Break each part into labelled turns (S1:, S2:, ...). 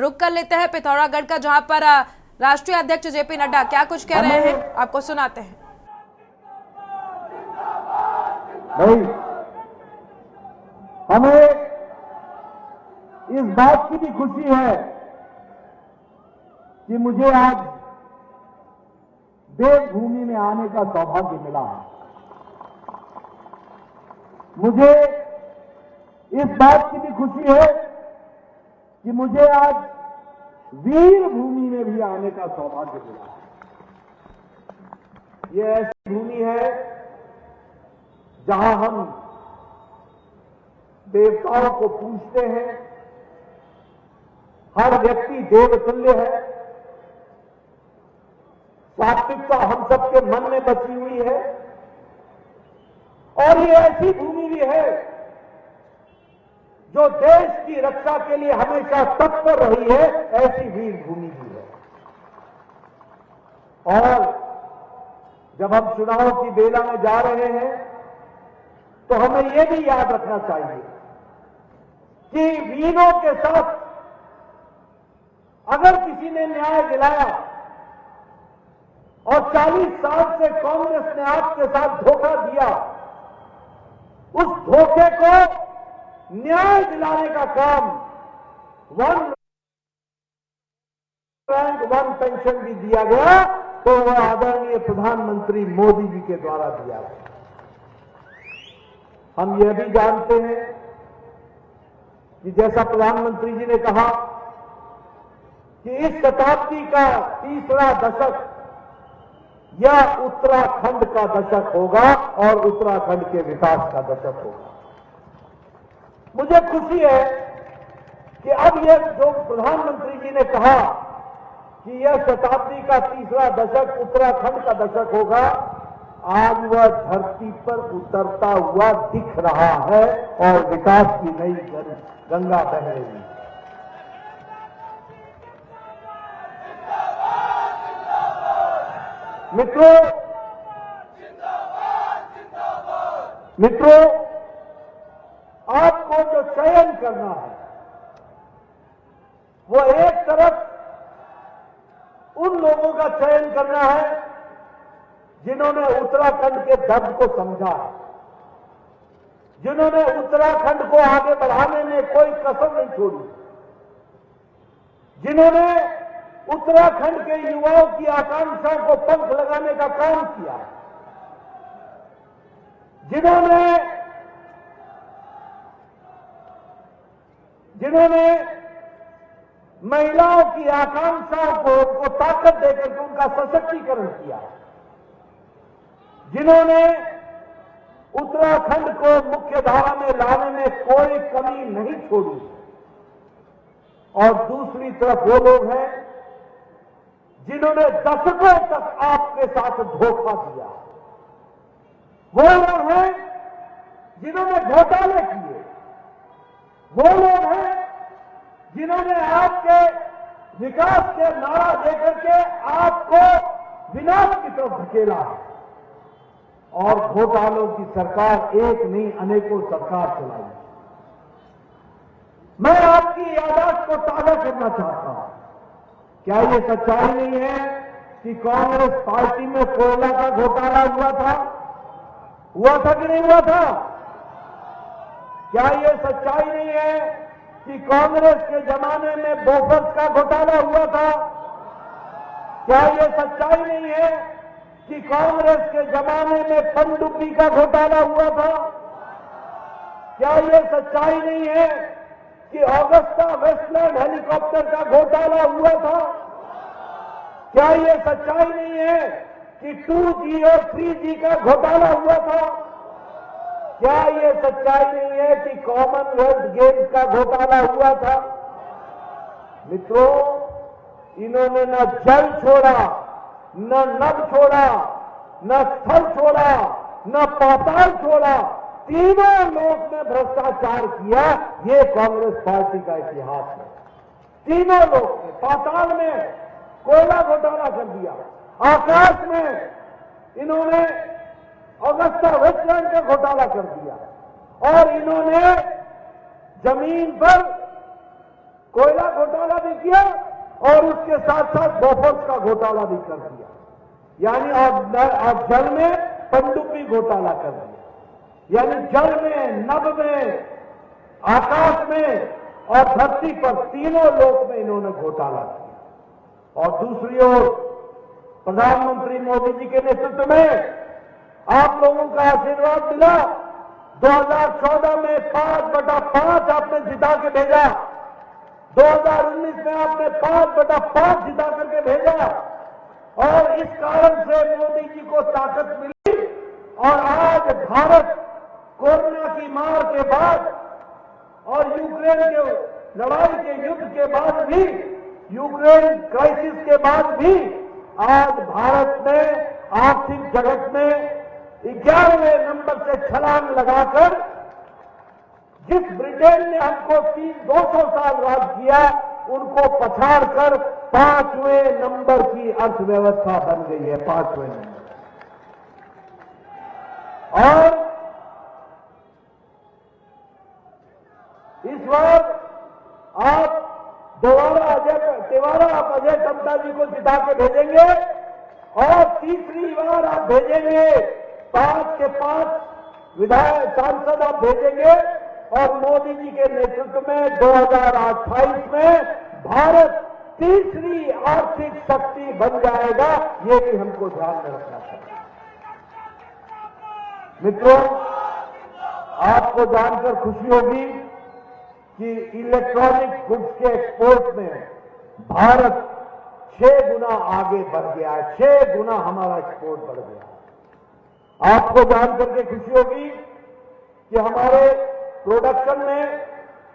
S1: रुक कर लेते हैं पिथौरागढ़ का, जहां पर राष्ट्रीय अध्यक्ष जेपी नड्डा क्या कुछ कह रहे हैं आपको सुनाते हैं।
S2: भाई, हमें इस बात की भी खुशी है कि मुझे आज देवभूमि में आने का सौभाग्य मिला है। मुझे इस बात की भी खुशी है कि मुझे आज वीर भूमि में भी आने का सौभाग्य मिला है। ये ऐसी भूमि है जहां हम देवताओं को पूजते हैं। हर व्यक्ति देवतुल्य है। सात्विकता हम सबके मन में बसी हुई है और ये ऐसी भूमि भी है जो देश की रक्षा के लिए हमेशा तत्पर रही है। ऐसी वीर भूमि भी है। और जब हम चुनाव की बेला में जा रहे हैं तो हमें यह भी याद रखना चाहिए कि वीरों के साथ अगर किसी ने न्याय दिलाया और 40 साल से कांग्रेस ने आपके साथ धोखा दिया, उस धोखे को न्याय दिलाने का काम वन रैंक वन पेंशन भी दिया गया, तो वह आदरणीय प्रधानमंत्री मोदी जी के द्वारा दिया गया। हम यह भी जानते हैं कि जैसा प्रधानमंत्री जी ने कहा कि इस शताब्दी का तीसरा दशक यह उत्तराखंड का दशक होगा और उत्तराखंड के विकास का दशक होगा। मुझे खुशी है कि अब यह जो प्रधानमंत्री जी ने कहा कि यह शताब्दी का तीसरा दशक उत्तराखंड का दशक होगा, आज वह धरती पर उतरता हुआ दिख रहा है और विकास की नई गंगा बह रही है। मित्रों, आपको जो चयन करना है वो एक तरफ उन लोगों का चयन करना है जिन्होंने उत्तराखंड के दर्द को समझा है, जिन्होंने उत्तराखंड को आगे बढ़ाने में कोई कसर नहीं छोड़ी, जिन्होंने उत्तराखंड के युवाओं की आकांक्षाओं को पंख लगाने का काम किया, जिन्होंने महिलाओं की आकांक्षाओं को ताकत देकर के उनका सशक्तिकरण किया, जिन्होंने उत्तराखंड को मुख्य धारा में लाने में कोई कमी नहीं छोड़ी, और दूसरी तरफ वो लोग हैं जिन्होंने दशकों तक आपके साथ धोखा दिया। वो लोग हैं जिन्होंने घोटाले किए। वो लोग हैं जिन्होंने आपके विकास के नारा देकर के आपको विनाश की तरफ धकेला है और घोटालों की सरकार एक नहीं अनेकों सरकार चलाई। मैं आपकी यादाश्त को ताजा करना चाहता हूं। क्या ये सच्चाई नहीं है कि कांग्रेस पार्टी में कोयला का घोटाला हुआ था कि नहीं हुआ था? क्या ये सच्चाई नहीं है कि कांग्रेस के जमाने में बोफर्स का घोटाला हुआ था? क्या ये सच्चाई नहीं है कि कांग्रेस के जमाने में पनडुब्बी का घोटाला हुआ था? क्या ये सच्चाई नहीं है कि ऑगस्टा वेस्टलैंड हेलीकॉप्टर का घोटाला हुआ था? क्या ये सच्चाई नहीं है कि 2G और 3G का घोटाला हुआ था? क्या ये सच्चाई नहीं है कि कॉमनवेल्थ गेम्स का घोटाला हुआ था? मित्रों, इन्होंने न जल छोड़ा, न नभ छोड़ा, न स्थल छोड़ा, न पाताल छोड़ा, तीनों लोक में भ्रष्टाचार किया। ये कांग्रेस पार्टी का इतिहास है। तीनों लोक में, पाताल में कोयला घोटाला कर दिया, आकाश में इन्होंने ऑगस्टा वेस्टलैंड का घोटाला कर दिया, और इन्होंने जमीन पर कोयला घोटाला भी किया और उसके साथ साथ बोफोर्स का घोटाला भी कर दिया, यानी और जल में पनडुब्बी घोटाला कर दिया, यानी जल में, नभ में, आकाश में और धरती पर तीनों लोक में इन्होंने घोटाला किया। और दूसरी ओर प्रधानमंत्री मोदी जी के नेतृत्व में आप लोगों का आशीर्वाद मिला। 2014 में 5/5 आपने जिता के भेजा, 2019 में आपने 5/5 जिता करके भेजा और इस कारण से मोदी जी को ताकत मिली और आज भारत कोरोना की मार के बाद और यूक्रेन के लड़ाई के युद्ध के बाद भी, यूक्रेन क्राइसिस के बाद भी आज भारत ने आर्थिक जगत में 11वें नंबर से छलांग लगाकर जिस ब्रिटेन ने हमको 200 साल राज किया उनको पछाड़कर 5वें नंबर की अर्थव्यवस्था बन गई है, 5वें नंबर। और इस बार आप दोबारा आप अजय टम्टा जी को जिता के भेजेंगे और तीसरी बार आप भेजेंगे 5 के 5 विधायक सांसद आप भेजेंगे और मोदी जी के नेतृत्व में 2028 में भारत तीसरी आर्थिक शक्ति बन जाएगा, ये भी हमको ध्यान में रखना चाहिए। मित्रों, आपको जानकर खुशी होगी कि इलेक्ट्रॉनिक गुड्स के एक्सपोर्ट में भारत 6 गुना आगे बढ़ गया है, 6 गुना हमारा एक्सपोर्ट बढ़ गया। आपको जानकर के खुशी होगी कि हमारे प्रोडक्शन में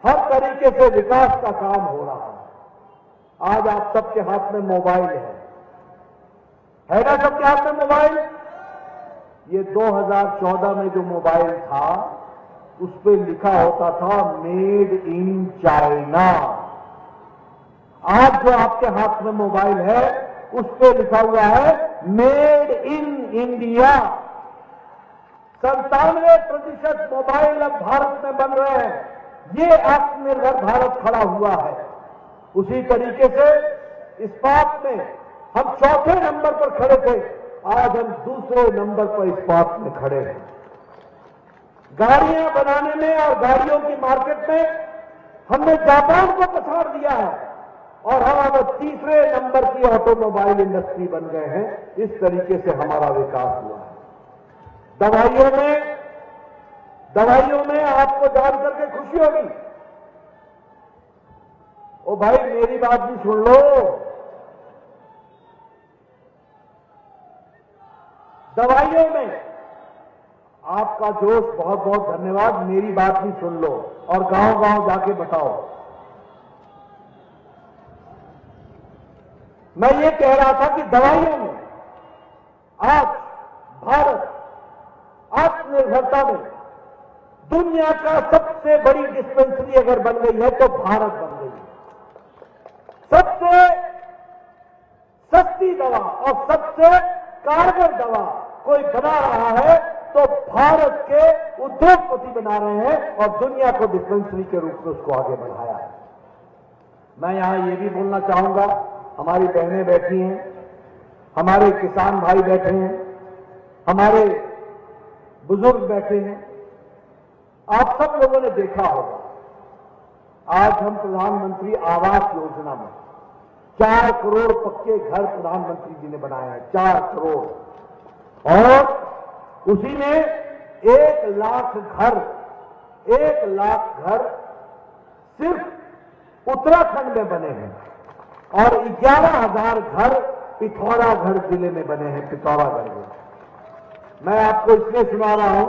S2: हर तरीके से विकास का काम हो रहा है। आज आप सबके हाथ में मोबाइल है ना? सबके हाथ में मोबाइल। ये 2014 में जो मोबाइल था उस पे लिखा होता था मेड इन चाइना। आज जो आपके हाथ में मोबाइल है उस पे लिखा हुआ है मेड इन इंडिया। 97% मोबाइल अब भारत में बन रहे हैं। ये आत्मनिर्भर भारत खड़ा हुआ है। उसी तरीके से इस्पात में हम 4थे नंबर पर खड़े थे, आज हम 2रे नंबर पर इस्पात में खड़े हैं। गाड़ियां बनाने में और गाड़ियों की मार्केट में हमने जापान को पछाड़ दिया है और हम अब 3रे नंबर की ऑटोमोबाइल इंडस्ट्री बन गए हैं। इस तरीके से हमारा विकास हुआ है। दवाइयों में आपको जान करके खुशी होगी। ओ भाई, मेरी बात भी सुन लो। दवाइयों में आपका जोश, बहुत बहुत धन्यवाद। मेरी बात भी सुन लो और गांव-गांव जाके बताओ। मैं ये कह रहा था कि दवाइयों में आज भारत आत्मनिर्भरता में दुनिया का सबसे बड़ी डिस्पेंसरी अगर बन गई है तो भारत बन गई है। सबसे सस्ती दवा और सबसे कारगर दवा कोई बना रहा है तो भारत के उद्योगपति बना रहे हैं और दुनिया को डिस्पेंसरी के रूप में उसको आगे बढ़ाया है। मैं यहां ये भी बोलना चाहूंगा, हमारी बहनें बैठी हैं, हमारे किसान भाई बैठे हैं, हमारे बुजुर्ग बैठे हैं। आप सब लोगों ने देखा होगा, आज हम प्रधानमंत्री आवास योजना में 4 करोड़ पक्के घर प्रधानमंत्री जी ने बनाए हैं, 4 करोड़। और उसी में 1 लाख घर सिर्फ उत्तराखंड में बने हैं और 11,000 घर पिथौरागढ़ जिले में बने हैं, पिथौरागढ़ में। मैं आपको इसलिए सुना रहा हूं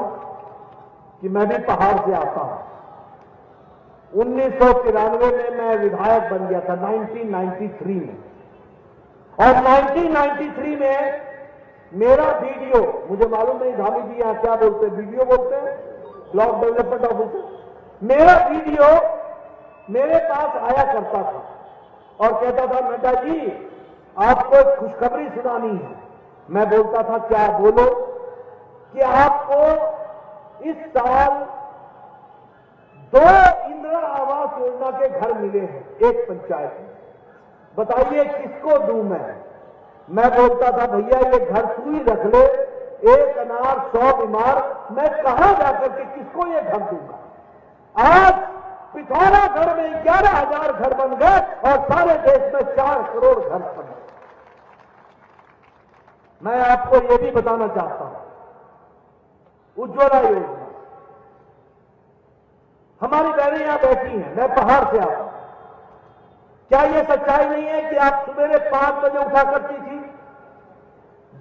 S2: कि मैं भी पहाड़ से आता हूं। 1993 में मैं विधायक बन गया था, 1993 में। और 1993 में मेरा वीडियो, मुझे मालूम नहीं धामी जी यहां क्या बोलते हैं, वीडियो बोलते हैं, ब्लॉक डेवलपमेंट ऑफिसर। मेरा वीडियो मेरे पास आया करता था और कहता था, नड्डा जी आपको एक खुशखबरी सुनानी है। मैं बोलता था, क्या? बोलो। कि आपको इस साल 2 इंदिरा आवास योजना के घर मिले हैं एक पंचायत में। बताइए किसको दूं मैं बोलता था भैया ये घर तू ही रख ले, 1 अनार 100 बीमार, मैं कहां जाकर के किसको ये घर दूंगा। आज पिथौरागढ़ में 11,000 घर बन गए और सारे देश में 4 करोड़ घर बन गए। मैं आपको ये भी बताना चाहता हूं, उज्ज्वला योजना, हमारी बहनें यहां बैठी हैं, मैं पहाड़ से आता हूं। क्या यह सच्चाई नहीं है कि आप सुबह 5 बजे उठा करती थी,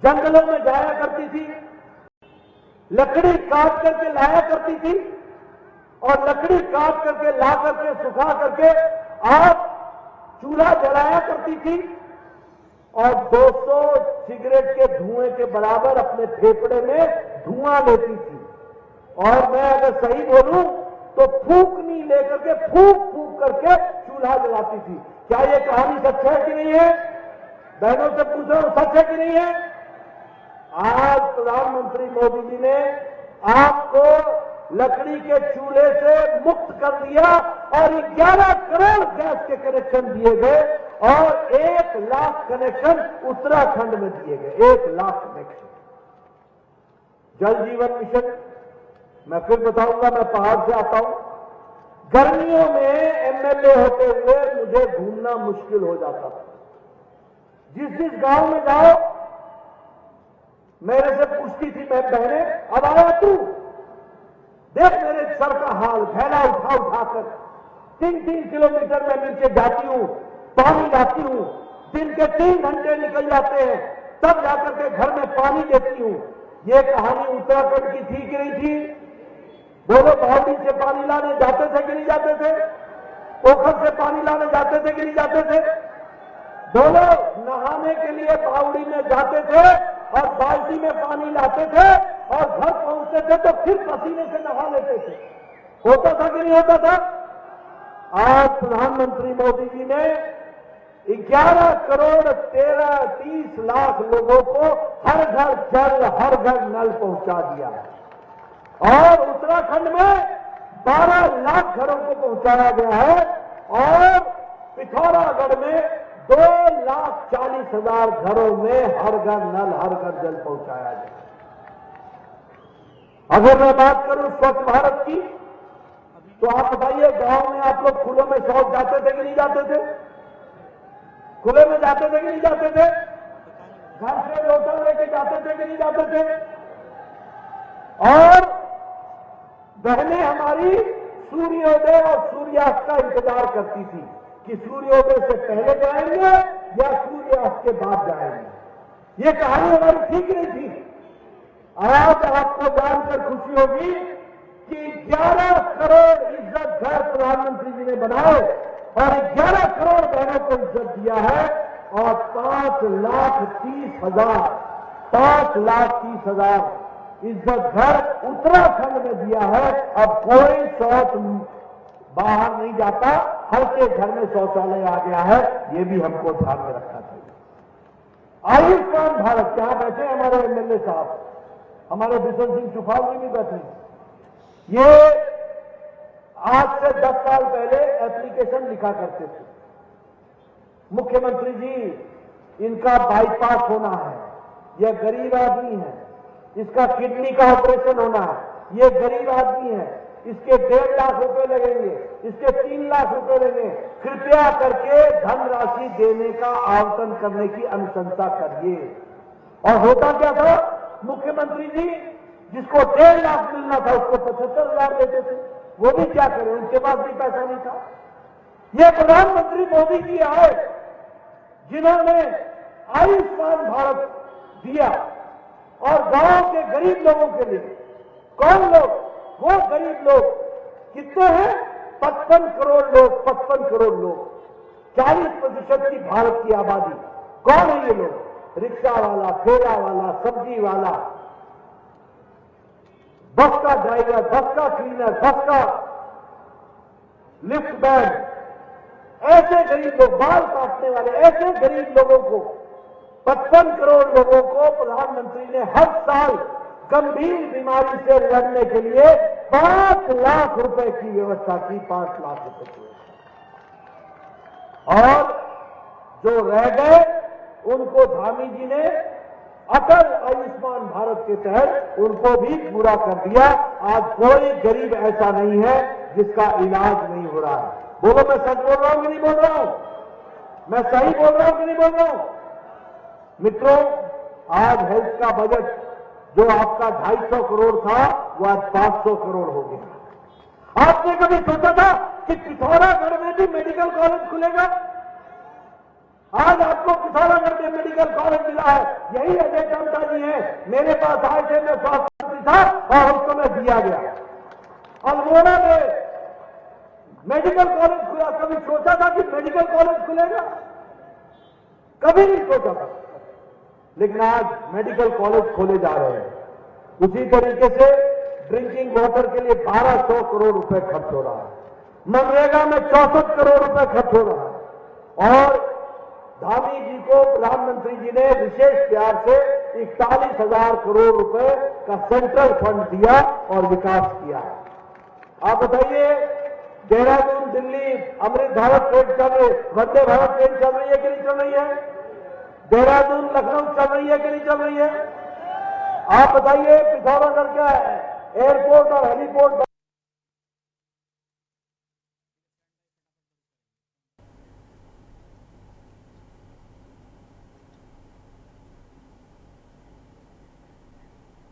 S2: जंगलों में जाया करती थी, लकड़ी काट करके लाया करती थी और लकड़ी काट करके ला करके सुखा करके आप चूल्हा जलाया करती थी और 200 सिगरेट के धुएं के बराबर अपने फेफड़े में धुआं लेती थी। और मैं अगर सही बोलूं तो फूंकनी लेकर के फूंक फूंक करके चूल्हा जलाती थी। क्या ये कहानी सच है कि नहीं है? बहनों से पूछ रहा हूं, सच है कि नहीं है? आज प्रधानमंत्री मोदी जी ने आपको लकड़ी के चूल्हे से मुक्त कर दिया और 11 करोड़ गैस के कनेक्शन दिए गए और 1 लाख कनेक्शन उत्तराखंड में दिए गए। 1 लाख कनेक्शन। जल जीवन मिशन, मैं फिर बताऊंगा, मैं पहाड़ से आता हूं। गर्मियों में एमएलए होते हुए मुझे घूमना मुश्किल हो जाता था। जिस गांव में जाओ मेरे से पूछती थी मैं बहने, अब आया तू, देख मेरे सर का हाल, थैला उठा उठाकर 3-3 किलोमीटर में नीचे जाती हूं, पानी लाती हूं, दिन के 3 घंटे निकल जाते हैं, तब जाकर के घर में पानी देती हूं। ये कहानी उत्तराखंड की थी कि नहीं थी? बोलो, बावड़ी से पानी लाने जाते थे कि नहीं जाते थे? पोखर से पानी लाने जाते थे कि नहीं जाते थे? बोलो, नहाने के लिए बावड़ी में जाते थे और बाल्टी में पानी लाते थे और घर पहुंचते थे तो फिर पसीने से नहा लेते थे। होता था कि नहीं होता था? आज प्रधानमंत्री मोदी जी ने 11 करोड़ 30 लाख लोगों को हर घर जल, हर घर नल पहुंचा दिया है और उत्तराखंड में 12 लाख घरों को पहुंचाया गया है और पिथौरागढ़ में 2,40,000 घरों में हर घर नल, हर घर जल पहुंचाया गया। अगर मैं बात करूं स्वच्छ भारत की, तो आप बताइए गांव में आप लोग खुले में शौच जाते थे कि नहीं जाते थे? खुले में जाते थे कि नहीं जाते थे? घर से लोटा लेके जाते थे कि नहीं जाते थे? और बहनें हमारी सूर्योदय और सूर्यास्त का इंतजार करती थी कि सूर्योदय से पहले जाएंगे या सूर्यास्त के बाद जाएंगे। ये कहानी हमारी ठीक नहीं थी। आज आपको जानकर खुशी होगी कि 11 करोड़ इज्जत घर प्रधानमंत्री जी ने बनाए और 11 करोड़ बहनों को इज्जत दिया है और 5,30,000 इज्जत घर उत्तराखंड में दिया है। अब कोई शौच बाहर नहीं जाता, हर के घर में शौचालय आ गया है। ये भी हमको ध्यान में रखना चाहिए। आयुष्मान भारत, क्या बैठे हमारे एमएलए साहब, हमारे बिशन सिंह चुफाल जी भी बैठे। ये आज से 10 साल पहले एप्लीकेशन लिखा करते थे, मुख्यमंत्री जी इनका बाईपास होना है, यह गरीब आदमी है, इसका किडनी का ऑपरेशन होना है, ये गरीब आदमी है, इसके 1.5 लाख रुपए लगेंगे, इसके 3 लाख रुपए लगेंगे, कृपया करके धनराशि देने का आवंटन करने की अनुशंसा करिए। और होता क्या था, मुख्यमंत्री जी जिसको 1.5 लाख मिलना था उसको 75,000 देते थे। वो भी क्या करें, उनके पास भी पैसा नहीं था। ये प्रधानमंत्री मोदी जी आए जिन्होंने आयुष्मान भारत दिया और गांव के गरीब लोगों के लिए। कौन लोग? वो गरीब लोग कितने हैं? 55 करोड़ लोग। 55 करोड़ लोग, 40% की भारत की आबादी। कौन है ये लोग? रिक्शा वाला, ठेला वाला, सब्जी वाला, बस का ड्राइवर, बस का क्लीनर, बस का लिफ्ट मैन, ऐसे गरीब लोग, बाल काटने वाले, ऐसे गरीब लोगों को 55 करोड़ लोगों को प्रधानमंत्री ने हर साल गंभीर बीमारी से लड़ने के लिए 5 लाख रुपए की व्यवस्था की, 5 लाख रुपए की। और जो रह गए उनको धामी जी ने अटल आयुष्मान भारत के तहत उनको भी पूरा कर दिया। आज कोई गरीब ऐसा नहीं है जिसका इलाज नहीं हो रहा है। बोलो, मैं सच बोल रहा हूं कि नहीं बोल रहा हूं? मैं सही बोल रहा हूं कि नहीं बोल रहा हूं? मित्रों, आज हेल्थ का बजट जो आपका 250 करोड़ था वो आज 500 करोड़ हो गया। आपने कभी सोचा था कि पिथौरागढ़ में भी मेडिकल कॉलेज खुलेगा? आज आपको पिथौरागढ़ में मेडिकल कॉलेज मिला है। यही अजय टम्टा जी है, मेरे पास आए थे, मैं स्वास्थ्य मंत्री था और उसको मैं दिया गया। अल्मोड़ा में मेडिकल कॉलेज खुला, कभी सोचा था कि मेडिकल कॉलेज खुलेगा? कभी नहीं सोचा था। लेकिन आज मेडिकल कॉलेज खोले जा रहे हैं। उसी तरीके से ड्रिंकिंग वाटर के लिए 1200 करोड़ रुपए खर्च हो रहा है। मनरेगा में 64 करोड़ रुपए खर्च हो रहा है। और धामी जी को प्रधानमंत्री जी ने विशेष प्यार से 41,000 करोड़ रुपए का सेंट्रल फंड दिया और विकास किया है। आप बताइए, देहरादून दिल्ली अमृत भारत ट्रेन चल रही, वंदे भारत ट्रेन चल रही है कि नहीं चल रही है? देहरादून लखनऊ चल रही है कि नहीं चल रही है? आप बताइए, पिथौरागढ़ का एयरपोर्ट और हेलीपोर्ट